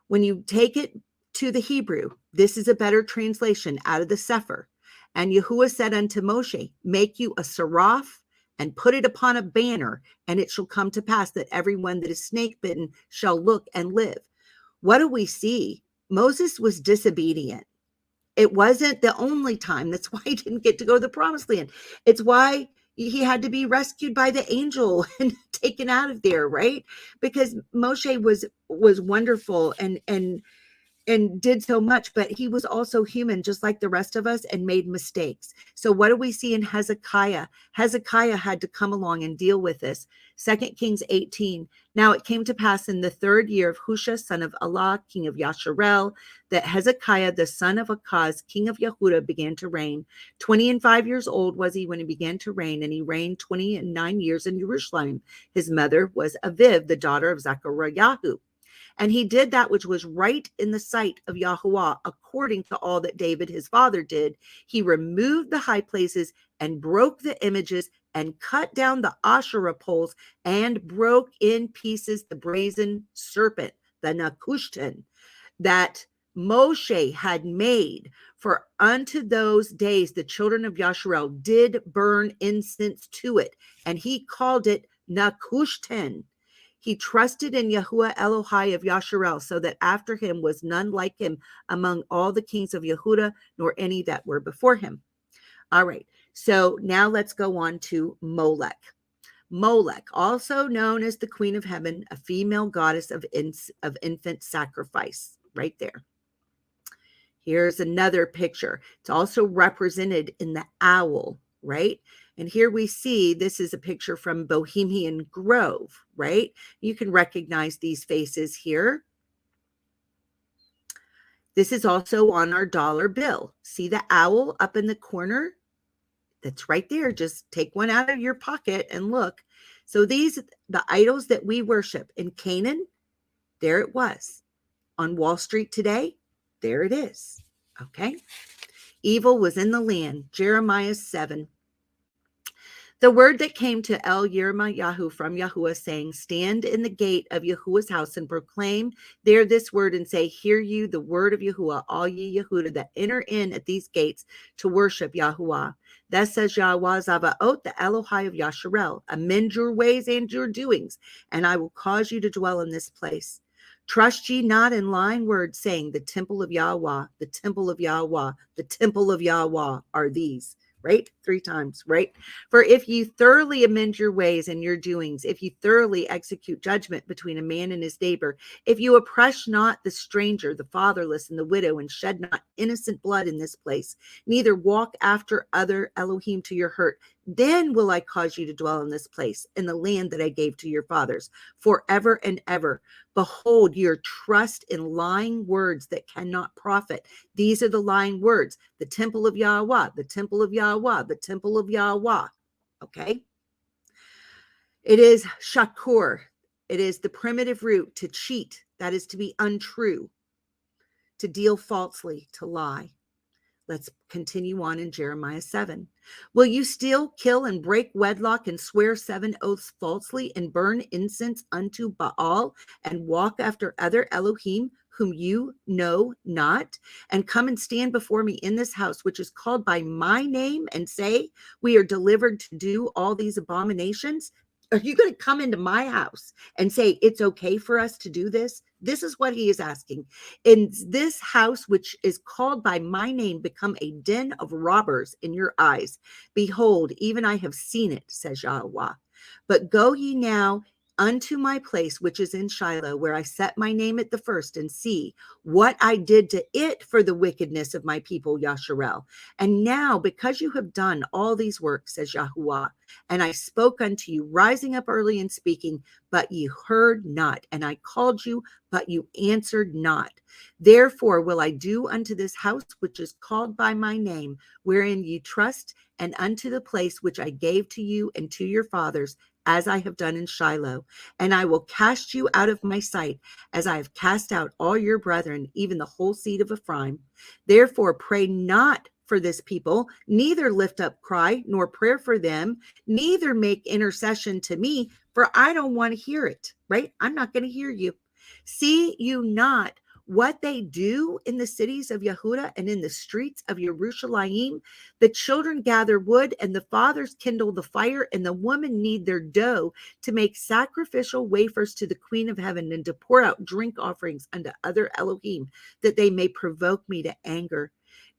When you take it to the Hebrew, this is a better translation out of the Sefer. And Yahuah said unto Moshe, make you a seraph and put it upon a banner, and it shall come to pass that everyone that is snake bitten shall look and live. What do we see? Moses was disobedient. It wasn't the only time. That's why he didn't get to go to the promised land. It's why he had to be rescued by the angel and taken out of there, right? Because Moshe was wonderful and and did so much, but he was also human just like the rest of us and made mistakes. So what do we see in Hezekiah? Hezekiah had to come along and deal with this. 2 Kings 18. Now it came to pass in the 3rd year of Husha, son of Allah, king of Yasharel, that Hezekiah, the son of Akaz, king of Yehudah, began to reign. 25 years old was he when he began to reign, and he reigned 29 years in Jerusalem. His mother was Aviv, the daughter of Zechariah. And he did that which was right in the sight of Yahuah, according to all that David his father did. He removed the high places and broke the images and cut down the Asherah poles and broke in pieces the brazen serpent, the Nehushtan, that Moshe had made. For unto those days the children of Yasharel did burn incense to it, and he called it Nehushtan. He trusted in Yahuah Elohai of Yasharel, so that after him was none like him among all the kings of Yehudah, nor any that were before him. All right, so now let's go on to Molech. Molech, also known as the Queen of Heaven, a female goddess of infant sacrifice, right there. Here's another picture. It's also represented in the owl, right? And here we see, this is a picture from Bohemian Grove, right? You can recognize these faces here. This is also on our dollar bill. See the owl up in the corner? That's right there. Just take one out of your pocket and look. So these, the idols that we worship in Canaan, there it was. On Wall Street today, there it is. Okay. Evil was in the land. Jeremiah 7. The word that came to El Yirmiyahu from Yahuah, saying, stand in the gate of Yahuah's house and proclaim there this word and say, hear you the word of Yahuah, all ye Yehudah that enter in at these gates to worship Yahuah. Thus says Yahweh Zavaot, the Elohai of Yasharel, amend your ways and your doings, and I will cause you to dwell in this place. Trust ye not in lying words, saying, the temple of Yahuah, the temple of Yahuah, the temple of Yahuah are these. Right? 3 times, right? For if you thoroughly amend your ways and your doings, if you thoroughly execute judgment between a man and his neighbor, if you oppress not the stranger, the fatherless, and the widow, and shed not innocent blood in this place, neither walk after other Elohim to your hurt, then will I cause you to dwell in this place, in the land that I gave to your fathers, forever and ever. Behold, your trust in lying words that cannot profit. These are the lying words. The temple of Yahuah, the temple of Yahuah, the temple of Yahuah. Okay. It is shakur. It is the primitive root to cheat. That is to be untrue, to deal falsely, to lie. Let's continue on in Jeremiah 7. Will you steal, kill, and break wedlock, and swear 7 oaths falsely, and burn incense unto Baal, and walk after other Elohim whom you know not, and come and stand before me in this house, which is called by my name, and say, we are delivered to do all these abominations? Are you going to come into my house and say it's okay for us to do this? This is what he is asking. In this house, which is called by my name, become a den of robbers in your eyes. Behold, even I have seen it, says Yahuah. But go ye now unto my place, which is in Shiloh, where I set my name at the first, and see what I did to it for the wickedness of my people, Yasharel. And now, because you have done all these works, says Yahuah, and I spoke unto you, rising up early and speaking, but ye heard not, and I called you, but you answered not. Therefore will I do unto this house, which is called by my name, wherein ye trust, and unto the place which I gave to you and to your fathers, as I have done in Shiloh. And I will cast you out of my sight, as I have cast out all your brethren, even the whole seed of Ephraim. Therefore pray not for this people, neither lift up cry, nor prayer for them, neither make intercession to me, for I don't want to hear it, right? I'm not going to hear you. See you not what they do in the cities of Yehudah and in the streets of Jerusalem? The children gather wood, and the fathers kindle the fire, and the women knead their dough to make sacrificial wafers to the Queen of Heaven, and to pour out drink offerings unto other Elohim, that they may provoke me to anger.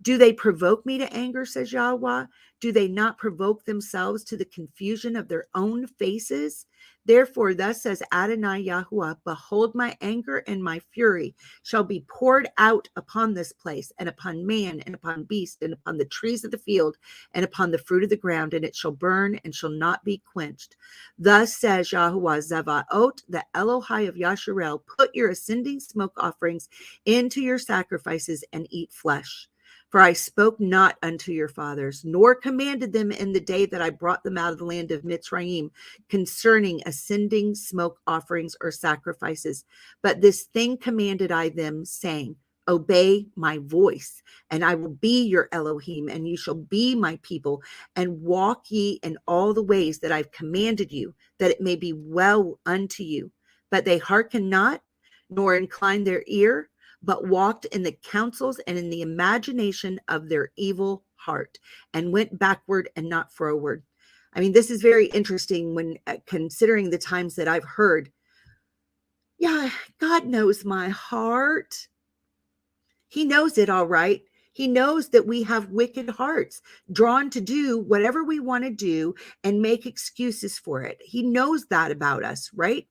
Do they provoke me to anger, says Yahuah? Do they not provoke themselves to the confusion of their own faces? Therefore, thus says Adonai Yahuah, behold, my anger and my fury shall be poured out upon this place, and upon man, and upon beast, and upon the trees of the field, and upon the fruit of the ground, and it shall burn and shall not be quenched. Thus says Yahuah Zavaot, the Elohai of Yasharel, put your ascending smoke offerings into your sacrifices and eat flesh. For I spoke not unto your fathers, nor commanded them in the day that I brought them out of the land of Mitzrayim concerning ascending smoke offerings or sacrifices. But this thing commanded I them, saying, obey my voice, and I will be your Elohim, and you shall be my people, and walk ye in all the ways that I've commanded you, that it may be well unto you. But they hearken not, nor incline their ear, but walked in the counsels and in the imagination of their evil heart, and went backward and not forward. I mean, this is very interesting when considering the times that I've heard, yeah, God knows my heart. He knows it all right. He knows that we have wicked hearts, drawn to do whatever we want to do and make excuses for it. He knows that about us, right?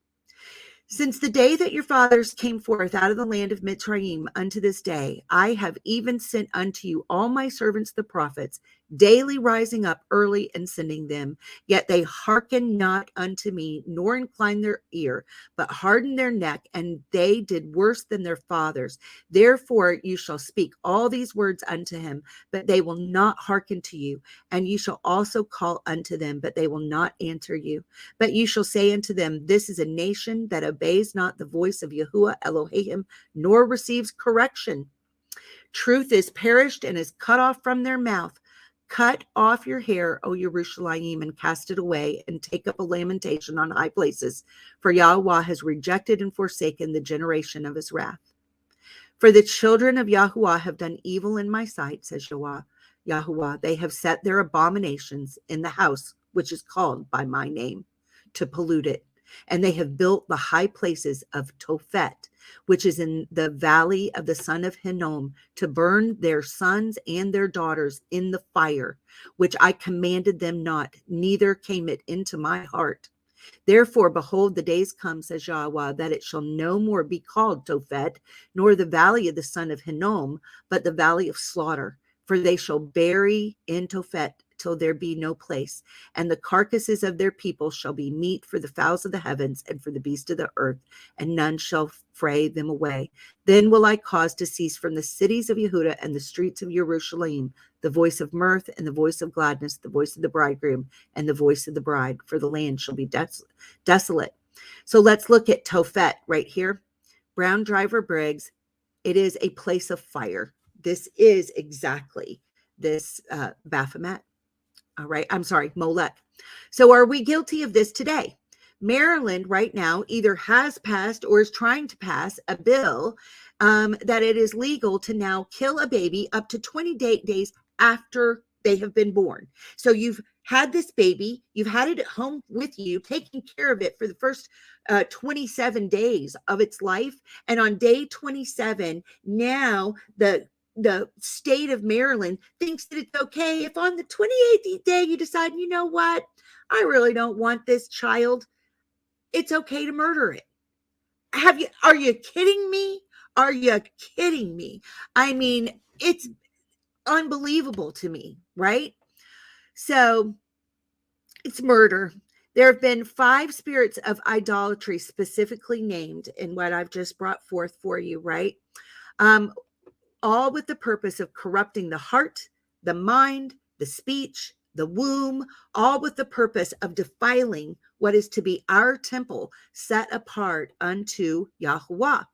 Since the day that your fathers came forth out of the land of Mitzrayim unto this day, I have even sent unto you all my servants the prophets, daily rising up early and sending them. Yet they hearken not unto me, nor incline their ear, but harden their neck, and they did worse than their fathers. Therefore you shall speak all these words unto him, but they will not hearken to you. And you shall also call unto them, but they will not answer you. But you shall say unto them, this is a nation that obeys not the voice of Yahuah Elohim, nor receives correction. Truth is perished and is cut off from their mouth. Cut off your hair, O Yerushalayim, and cast it away, and take up a lamentation on high places. For Yahuah has rejected and forsaken the generation of his wrath. For the children of Yahuah have done evil in my sight, says Yahuah. They have set their abominations in the house which is called by my name, to pollute it. And they have built the high places of Tophet, which is in the valley of the son of Hinnom, to burn their sons and their daughters in the fire, which I commanded them not, neither came it into my heart. Therefore, behold, the days come, says Yahuah, that it shall no more be called Tophet, nor the valley of the son of Hinnom, but the valley of slaughter. For they shall bury in Tophet till there be no place, and the carcasses of their people shall be meat for the fowls of the heavens and for the beasts of the earth, and none shall fray them away. Then will I cause to cease from the cities of Yehudah and the streets of Jerusalem the voice of mirth and the voice of gladness, the voice of the bridegroom and the voice of the bride, for the land shall be desolate. So let's look at Tophet right here. Brown Driver Briggs. It is a place of fire. This is exactly this Baphomet. All right. I'm sorry, Molech. So are we guilty of this today? Maryland right now either has passed or is trying to pass a bill that it is legal to now kill a baby up to 28 days after they have been born. So you've had this baby, you've had it at home with you, taking care of it for the first 27 days of its life. And on day 27, now the state of Maryland thinks that it's okay if on the 28th day you decide, you know what, I really don't want this child. It's okay to murder it. Are you kidding me? Are you kidding me? I mean, it's unbelievable to me, right? So it's murder. There have been 5 spirits of idolatry specifically named in what I've just brought forth for you, right? All with the purpose of corrupting the heart, the mind, the speech, the womb, all with the purpose of defiling what is to be our temple set apart unto Yahuah.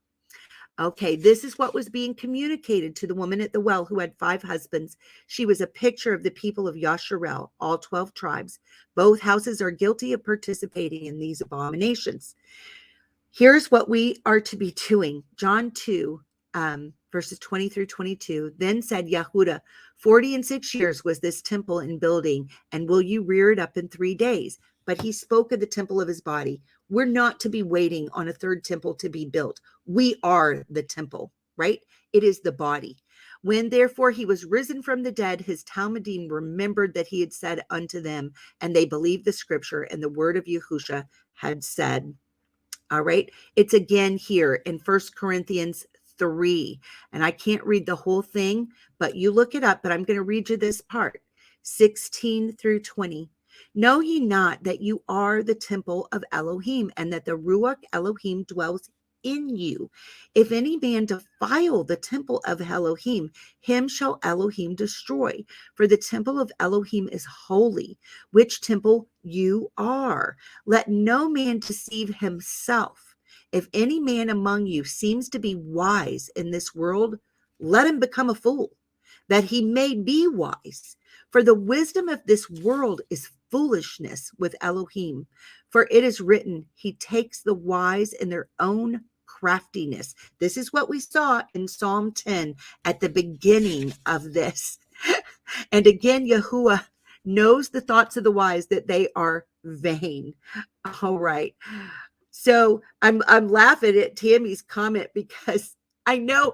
Okay, this is what was being communicated to the woman at the well who had 5 husbands. She was a picture of the people of Yasharel, all 12 tribes. Both houses are guilty of participating in these abominations. Here's what we are to be doing. John 2, verses 20 through 22. Then said Yahudah, 46 years was this temple in building, and will you rear it up in 3 days? But he spoke of the temple of his body. We're not to be waiting on a third temple to be built. We are the temple, right? It is the body. When therefore he was risen from the dead, his Talmudim remembered that he had said unto them, and they believed the scripture and the word of Yahusha had said. All right. It's again here in 1 Corinthians 3. And I can't read the whole thing, but you look it up. But I'm going to read you this part, 16 through 20. Know ye not that you are the temple of Elohim, and that the Ruach Elohim dwells in you? If any man defile the temple of Elohim, him shall Elohim destroy. For the temple of Elohim is holy, which temple you are. Let no man deceive himself. If any man among you seems to be wise in this world, let him become a fool, that he may be wise. For the wisdom of this world is foolishness with Elohim. For it is written, he takes the wise in their own craftiness. This is what we saw in Psalm 10 at the beginning of this. And again, Yahuah knows the thoughts of the wise, that they are vain. All right. So I'm laughing at Tammy's comment, because I know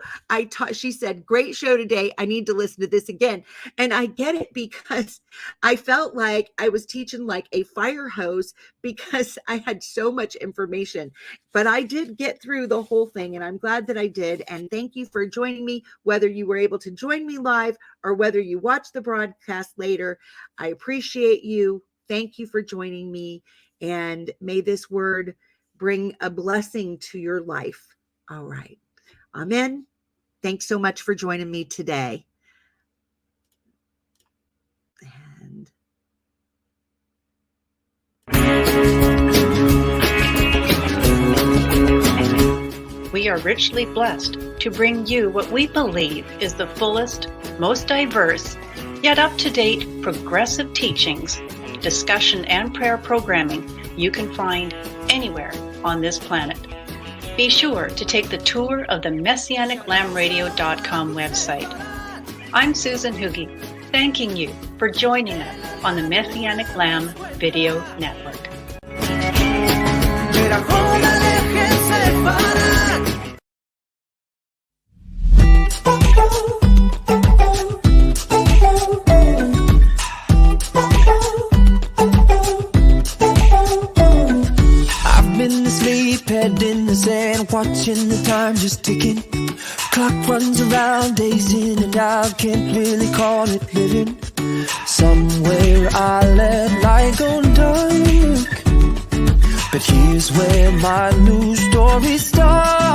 she said, great show today. I need to listen to this again. And I get it, because I felt like I was teaching like a fire hose, because I had so much information. But I did get through the whole thing, and I'm glad that I did. And thank you for joining me, whether you were able to join me live or whether you watch the broadcast later. I appreciate you. Thank you for joining me. And may this word bring a blessing to your life. All right. Amen. Thanks so much for joining me today. And
we are richly blessed to bring you what we believe is the fullest, most diverse, yet up-to-date progressive teachings, discussion, and prayer programming you can find anywhere on this planet. Be sure to take the tour of the MessianicLambRadio.com website. I'm Susan Hugi, thanking you for joining us on the Messianic Lamb Video Network.
Head in the sand, watching the time just ticking. Clock runs around, days in and out, can't really call it living. Somewhere I let light go dark, but here's where my new story starts.